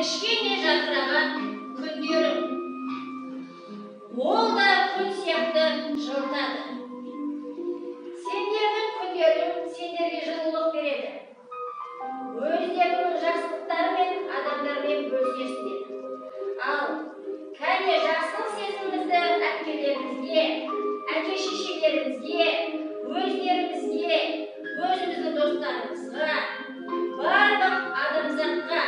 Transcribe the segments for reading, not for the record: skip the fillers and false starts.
кішкене жарқыраған күндерім. Ол да күн сияқты жылытады. Сендердің күндерің сендерге жылулық береді. Өздерінің жақсылықтарымен адамдармен бөлісесіңдер. Ал кәне жақсылық сезімімізді әпкелерімізге, әке-шешелерімізге, өздерімізге, өзіміздің достарымызға, барлық адамзатқа,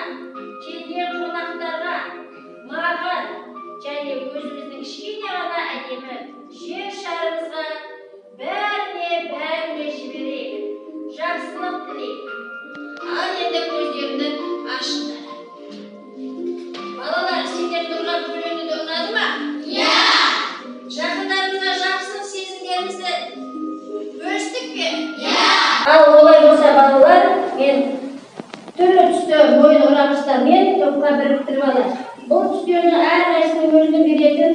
келген қонақтарға, маған және өзіміздің кішкене ғана әдемі жер шарымызға бәріне жіберейік. Жақсылық тілейік. Ал енді көздеріңді ашыңдар. Балалар, сендердің ұрған күлгеніңді ұнады ма? Иә! Жақындарыңызға жақсылық сезімдеріңізді бөлістік пе? Иә! Ал олай болса балалар, мен түрлі түсті мойын орағыштармен топқа біріктіріп алайын. Бұл түстердің әрқайсының өзінің беретін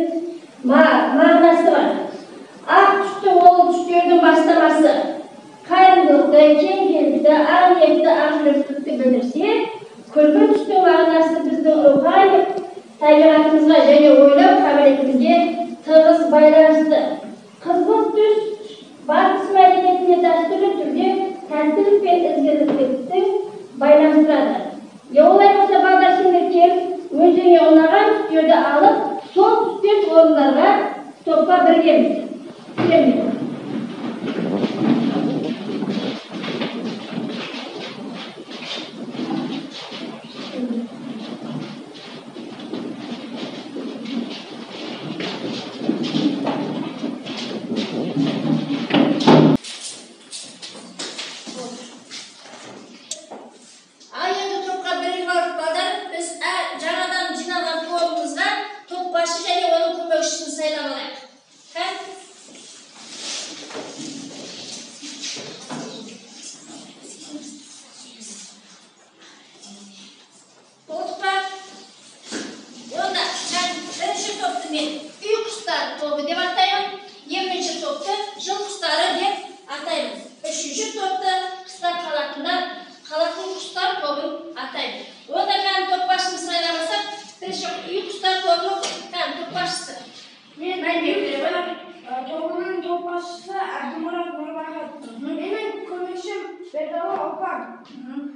мағынасы бар. Ақ түсті ол түстердің бастамасы. Қайырымдылықты, кеңділікті, ақ ниетті, ақ жүректілікті білдірсе, күлгін түстің мағынасы біздің рухани табиғатымызға және ойлау қабілетімізге тығыз байланысты. Қызғылт түс батыс мәдениетіне дәстүрлі түрде тәттілік пен ізгілікті байланыстырады. Олай болса балдар, сендер келіп, өзіңе ұнаған түстерді алып, сол түстес орындарға топқа біргеміз.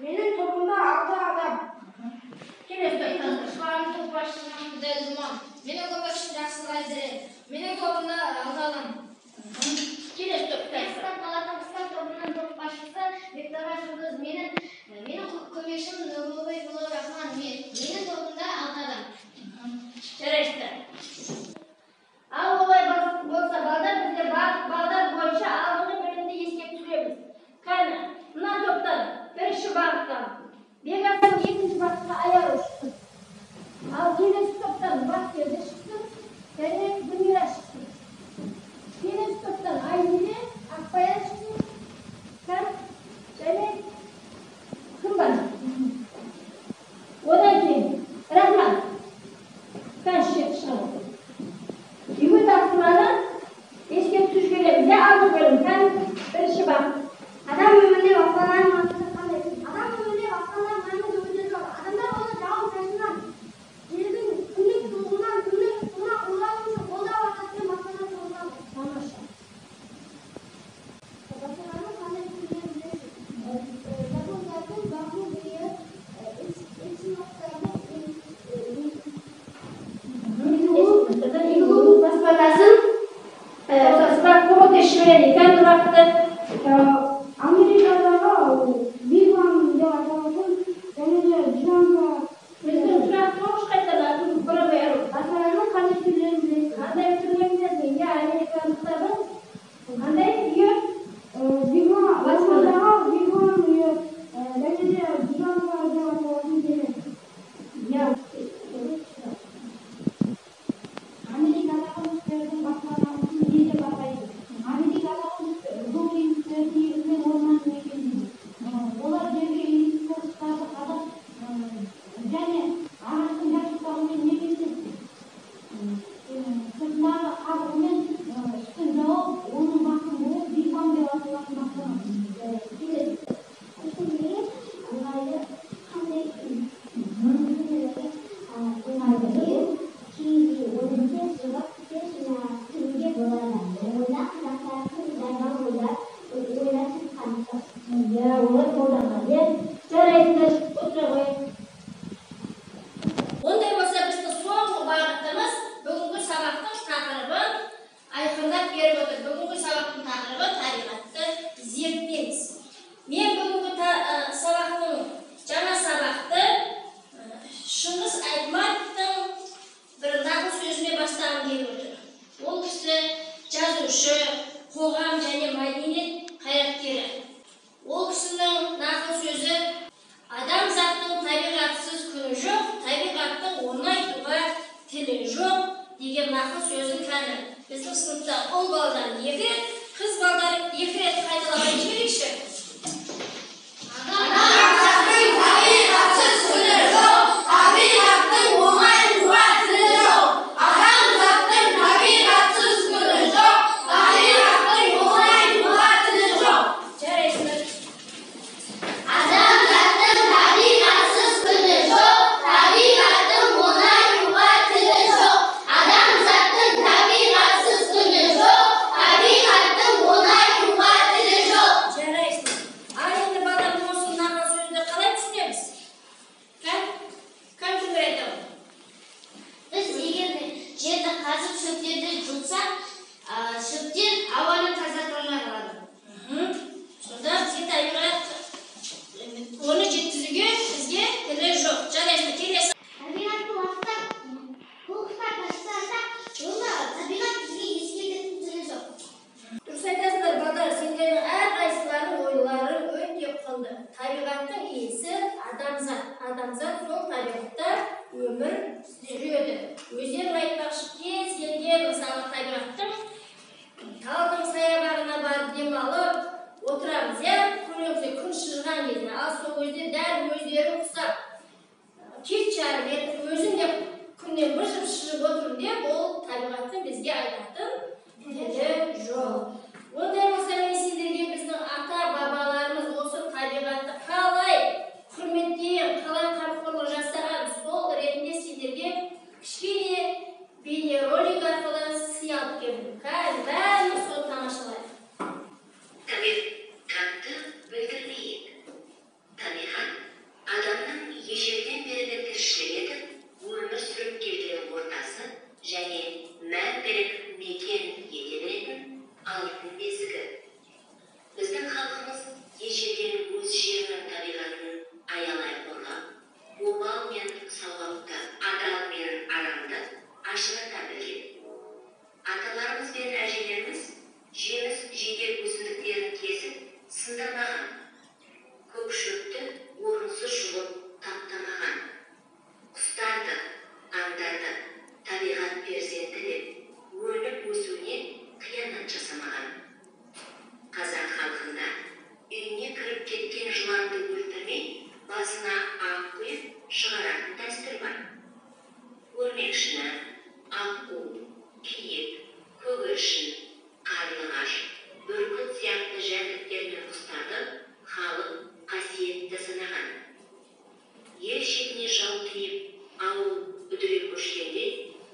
Benim topumda 6 adam. Benim көмекшім жақсы лайзер. Менің тобымда 6 адам. Келесі топта. Қазақстан тобының топ басшысы Бектора Жұлдыз. Менің көмекшім Нұрлыбай Рахман. Менің тобымда 6 адам. Жарайсыздар. Ал олай болса балдар, біздер балдар бойынша алдыңғы бөлімді еске түсіреміз. Қане, мына топтан бірінші бағыттан Бекасым, екінші бағытқа аяғы шықсын. Ал келесі топтан Бақберді шықсын, және Гүлмира шықсын. Келесі топтан Айнеле, Ақбаян шықсын, және кім бар? Одан кейін Рахман. Шығады. Үйге тапсырманы еске түсіп жібереміз. Алды бөлім, бірінші бағыт. Адам өмірінде басқалардың маңызы қандай? Адам өмірінде басқалардың маңызы өте зор. Адамдар оны жауын шашыннан, желдің nақыл сөзін кәні. Біздің сыныпта 10 балдан 2 рет, қыз балдар 2 рет қайталаған жіберекші. Адамзаттың табиғатсыз күні жоқ, табиғаттың оңай-туға тілі жоқ. Адамзаттың табиғатсыз күні жоқ, табиғаттың оңай-туға тілі жоқ. Жарайсыңдар. Адамзаттың табиғатсыз күні жоқ, табиғаттың оңай-туға тілі жоқ. Адамзаттың табиғатсыз күні жоқ, табиғаттың оңай-туға тілі жоқ. Жарайсың. Ал енді балдар осы нақыл сөзді қалай түсінеміз? Кім кімдер айтады? Біз егер жерді қазып шөптерді жұлсақ, шөптер ауаны тазартылмай қалады. Сонда бізге табиғат оны жеткізуге бізге тілі жоқ. Жарайсың. Келесі. Табиғатты ластап, қоқыстар тастасақ, онда табиғат бізге ескертетін тілі жоқ. Дұрыс айтасыңдар балдар, сендердің әрқайсыларың ойларың өте құнды. Табиғаттың иесі адамзат. Адамзат сол табиғатта өмір сүреді. Өздерің айтпақшы, кез келген мысалы табиғаттың талдың саябағына барып демалып отырамыз, көреміз күн шыжған кезде. Ал сол кезде дәл өздерің құсап кеш жарып өзім де күннен быжып шыжып отырмын деп, ол табиғаттың бізге айтатын тілі жоқ. Ондай болса мен сендерге біздің ата-бабаларымыз осы табиғатты қалай құрметтеген, қалай қамқорлық жасаған, сол ретінде сендерге кішкене бейнеролик арқылы сый алып келдім. Қазір бәріміз соны тамашалайық. Табиғатты білдірмейік. Табиғат адамның ежелден бері тіршілік етіп, өмір сүріп келген ортасы және мәңгілік мекен ете беретін алтын бесігі. Біздің халқымыз ежелден өз жерінің табиғатын аялай қорғап, обал мен сауапты, адал мен арамды ажырата білген. Аталарымыз бен әжелеріміз жеміс жидек өсімдіктерін кесіп сындырмаған, көк шөпті орынсыз жұлып таптамаған, құстарды, аңдарды табиғат перзенті деп өніп өсуіне қиянат жасамаған. Қазақ халқында үйіне кіріп кеткен жыланды өлтірмей, басына ақ құйып шығаратын дәстүр бар. Өрмекшіні, аққу, киік, көгершін, қарлығаш, бүркіт сияқты жәндіктер мен құстарды халық қасиетті санаған. Ел шетіне жау тиіп, ауыл үдіре көшкенде,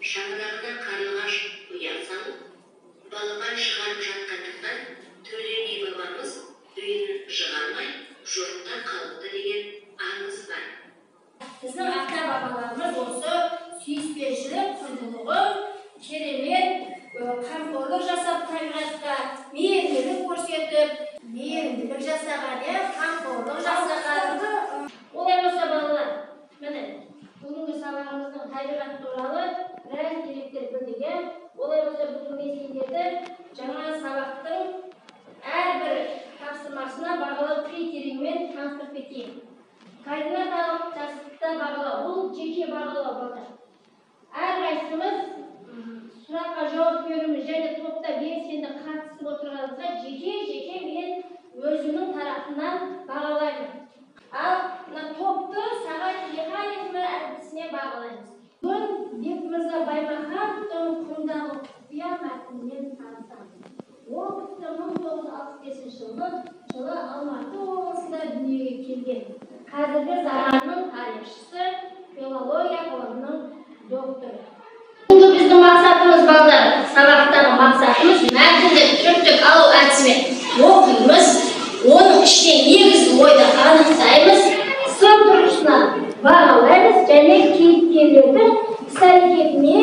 шаңырағына қарлығаш ұя салып, балапан шығарып жатқандықтан Төле би бабамыз үйін жығалмай, жұртта қалыпты деген аңыз бар. Біздің ата-бабаларымыз осы сүйіспеншілік құндылығы керемет қамқорлық жасап табиғатқа мейірімділік көрсетіп, мейірімділік жасаған, қамқорлық жасаған. Олай болса балалар, міне бүгінгі сабағымыздың табиғат туралы біраз деректер білдік. Олай болса бүгін мен сендерді жаңа сабақтың әрбір тапсырмасына бағалау критерийімен таныстырып кетейін. Координаталық жазықтықта бағалау, бұл жеке бағалау балдар. Әрқайсымыз сұраққа жауап беруіміз және топта белсенді қатысып отырғанымызға жеке мен өзімнің тарапымнан бағалаймын. Ал топты сағат механизмі әдісіне бағалаймыз. Бүгін Бекмырза Баймахановтың құндағы құпия мәтінмен танысамыз. Ол кісі 1965 жылы Алматы облысында дүниеге келген. Қазіргі заманның тарихшысы, филология ғылымының докторы. Бүгінгі біздің мақсатымыз балдар, сабақтағы мақсатымыз мәтінді түртіп алу әдісімен оқимыз, оның ішінен негізгі ойды анықтаймыз, сын тұрғысынан бағалаймыз және кейіпкерлердің іс-әрекетіне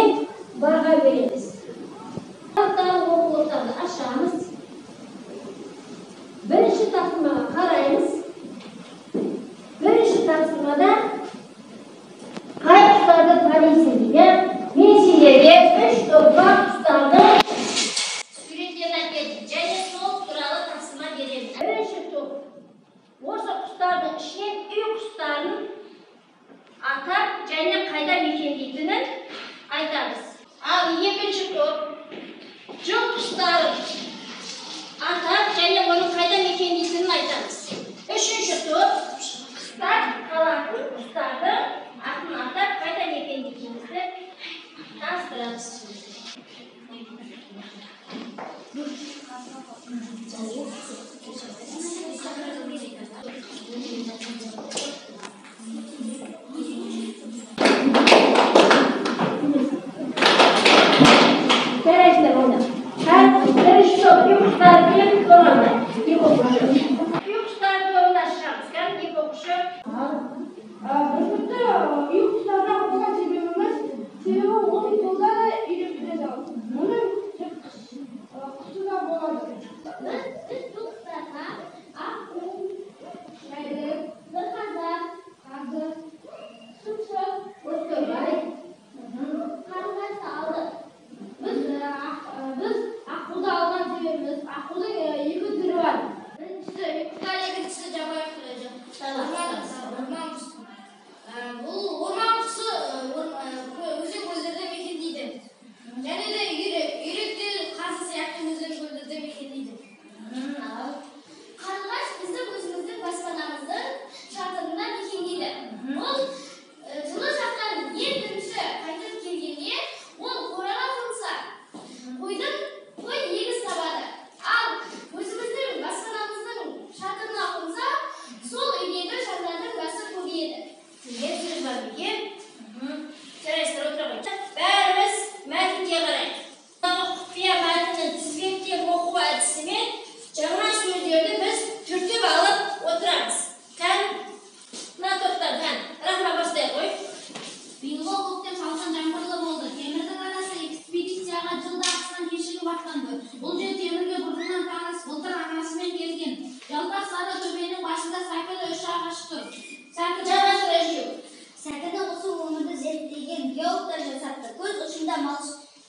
баға береміз. Сабақтағы оқулықтарды ашамыз, бірінші тапсырмаға қараймыз. Бірінші тапсырмада қай құстарды танисың деген мен сендерге 3 топқа құстарды суреттерін әкелдім және сол туралы тапсырма беремін. Бірінші топ осы құстардың ішінен үй құстарын атап және қайда мекендейтінін айтамыз. Al екінші топ жоқ құстарын атап және оның қайда мекендейтінін айтамыз. Үшінші топ құстар қалатын құстарды атын атап қайда мекендейтінімізді таныстырамыз.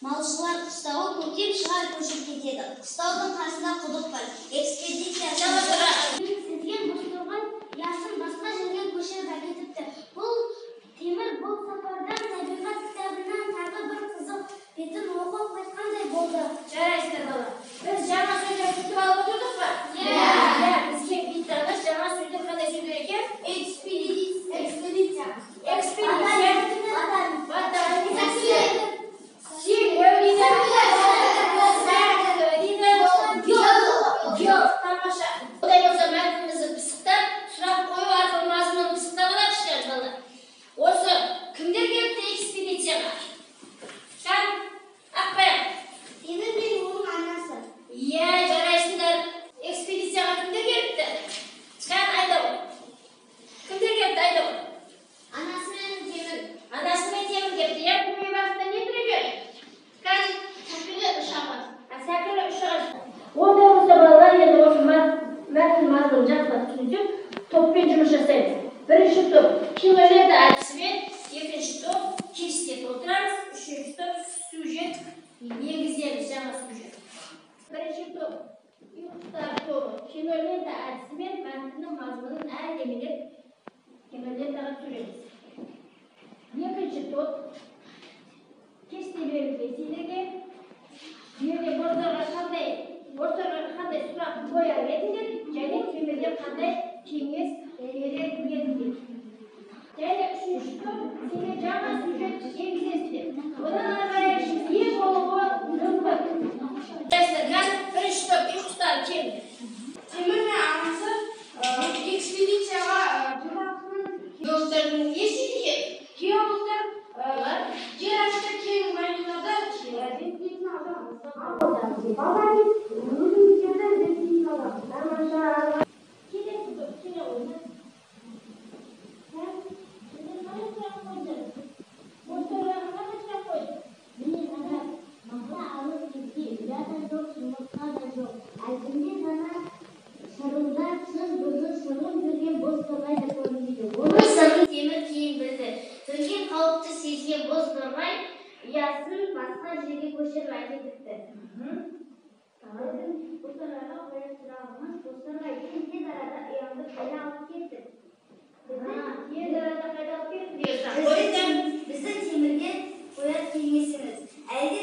Малшылар қыстауы көктем шығар көшіп кетеді. Қыстаудың қасында құдық бар. Экспедиция сізген бостырған ясын басқа жерге көшіріп әкетіпті. Бұл темір бұл сапардан табиғат кітабынан тағы бір қызық бетін оқып қайтқандай болды. Жарайсыздар бала. Біз жаңа сөздер күтіп алып отырдық па? Иә. Бізге биттағыз жаңа сөздер қандай сөздер екен? Экспедиция. Осы кімдер келіпті экспедицияға? Қан, ақпаяқ. Темір мен оның анасы. Иә, жарайсыңдар. Экспедицияға кімдер келіпті? Қан, айда ғой. Кімдер келіпті, айда ғой. Анасы мен темір. Анасы мен темір келіпті. Иә, көме басында не тұр екен? Қан, Сәкілі ұшағы. сәкілі ұшағы. Ондай болса балалар енді осы мәтін мазмұнын жақсылап түсінсек, топпен жұмыс жасаймыз. Бірінші топ кинолента әдісімен, екінші топ кестеп отырамыз, үшінші топ сюжет негіздеміз, жаңа сюжет. Бірінші топ ұйықтар тобы кинолента әдісімен мәтіннің мазмұнын әдемілеп кинолентаға түсіреміз. Екінші топ кестелерге сендерге жерде бостарға қандай сұрақ қояр едіңдер және темірден қандай кеңес берер едіңдер. Және үшінші топ сендер жаңа сюжет енгізесіздер. Одан ары қарай не болуы мүмкін. Бірінші топ ұйқыстар келді. Темір мен анасы экспедицияға геологтардың не істейді екен? Геологтар жер асты кең майдандарда зерттейтін адам. Келесі топ келе қойды. Темір кейін білді. Төнген қауіпті сезген боз торғай ұясын басқа жерге көшіріп әкетіпті. Бұл торғайға қоя сұрағымыз, боз торғай тез арада ұямды қайда алып кетті. Бізді темірге қояр кеңесіңіз. Әлде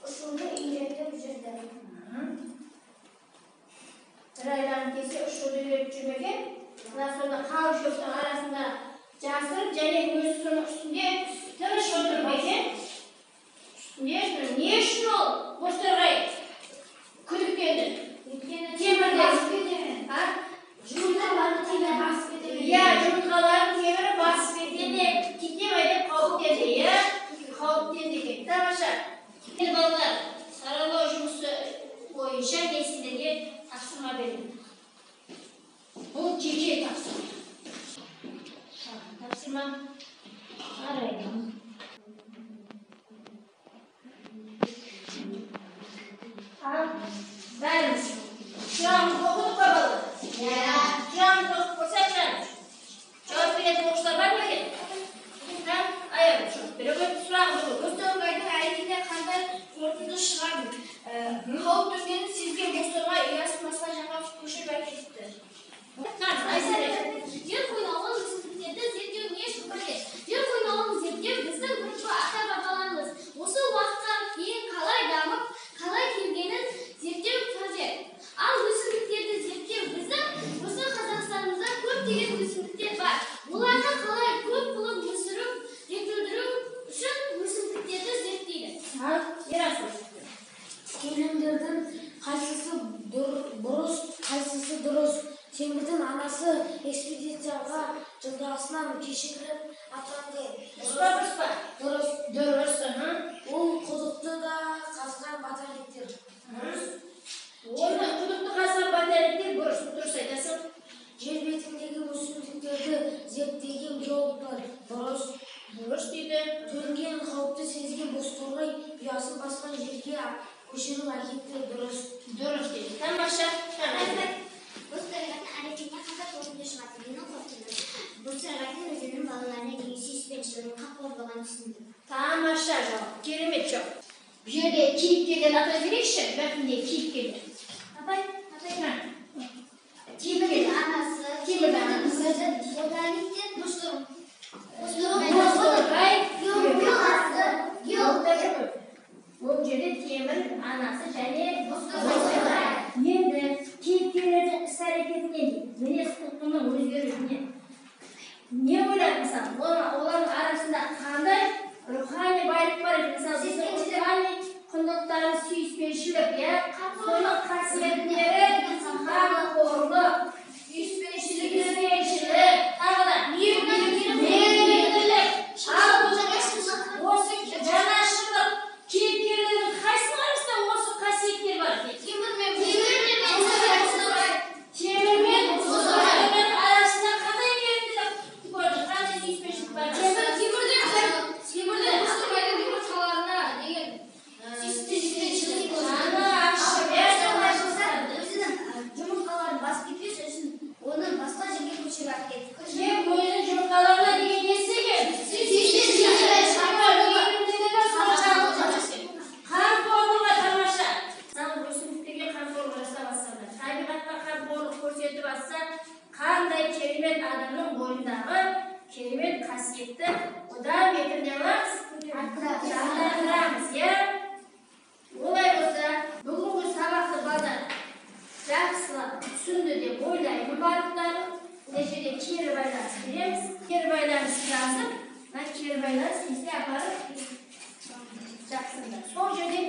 Usulü үйретip жүрді. Bir aydan kesi usulü öğretip жүрмеген. Ondan sonra қалың шөптің arasında жасырып, және өзі соның үстінде тыныш отырып екен. Не үшін ол Бозторғай күдіктенді? Темірді Жұмыртқаларын темір басып кетеді. Иә, жұмыртқаларын темірі басып кетеді. Кетемей деп қауіптенді, иә? Қауіптенді екен. Тамаша. Балалар, саралау жұмысы бойынша мен сендерге тапсырма беремін. Бұл жеке тапсырма. Тапсырма қарайды. Бәріміз сұрағымызды оқыдық па балалар? Иә. Сұрағымызды оқып болсақ жарайды. Жауап беретін оқушылар бар ма екен? Аяғын жауап бере қойып сұрағымызды оқып. Бозторғайдың әрекетіне қандай қорытынды шығарды? Қауіп төнгенін сезген Бозторғай ұясын басқа жаққа көшіріп әкетіпті. Жер қойнауын өсімдіктерді зерттеу не үшін қажет? Жер қойнауын зерттеу біздің группа ата-бабаларымыз осы уақытқа кейін қалай дамып, қалай келгенін зерттеу қажет. Ал өсімдіктерді зерттеу біздің Қазақстанымызда көптеген өсімдіктер бар. Оларды қалай көп қылып өсіру, жетілдіру үшін өсімдіктерді зерттейді. Келіндердің қайсысы бұрыс, қайсысы дұрыс? Темірдің анасы экспедицияға жылдасынан кешігіріп аттанды. Дұрыс па? Дұрыс. Дұрыс. Ол құдықты да қазған батарейдер. Оны құдықты қазған батарейдер дұрыс айтасың. Жер бетіндегі өсімдіктерді зерттеген геологтар дұрыс. Дұрыс дейді. Төнген қауіпті сезген Бозторғай ұясын басқан жерге көшіріп әкетті. Дұрыс. Дұрыс дейді. Тамаша. Бозторғайдың әрекетіне қандай қорытынды шығарды? Менің қорытындым. Бозторғайдың өзінің балаларына деген сүйіспеншілігін қамқор болғанын түсіндім. Тамаша жауап. Керемет жауап. Bu жерде кейіпкерден атай берейікші. Мәтінде кейіпкерлер. Апай. Темірдің анасы, темірдің өзі, ботаниктер, Бозторғай геологтар. Бұл жерде темір анасы және Бозторғай. Енді кейіпкерлердің іс-әрекетінен мінез құлқының өзгеруінен не ойлады мысалы? Олардың арасында қандай рухани байлық бар еді? Мысалы, біздің рухани құндылықтарымыз сүйіспеншілік, иә? Соның қасиеттері қамқорлық, сүйіспеншілік, тағы да мейірімділік. Ал осы жанашырлық кейіпкерлердің қайсының арасында осы қасиеттер бар? Темір мен Бозторғайдың арасында қандай мейірімділік көрді? Қандай сүйіспеншілік бар? Темірдің Бозторғайдың жұмыртқаларына деген сүйіспеншілік Өзінің жұмыртқаларын басып кетпес үшін оны басқа жерге көшіріп әкетті. Кем өзінің жұмыртқаларына деген не істеген? Қамқорлығы тамаша. Мысалы, өсімдіктерге қамқорлық жасап бастады. Табиғатқа қамқорлық көрсетіп бастса, қандай керемет адамның бойындағы керемет қасиетті одан бетер не аламыз? Жандандырамыз, иә? Олай болса, бүгінгі сабақты балдар жақсылап түсінді деп ойлаймын барлықтары. Мына жерде кері байланыс береміз. Кері байланыс жазып, кері байланыс бізде апарып жақсында. Сол жерде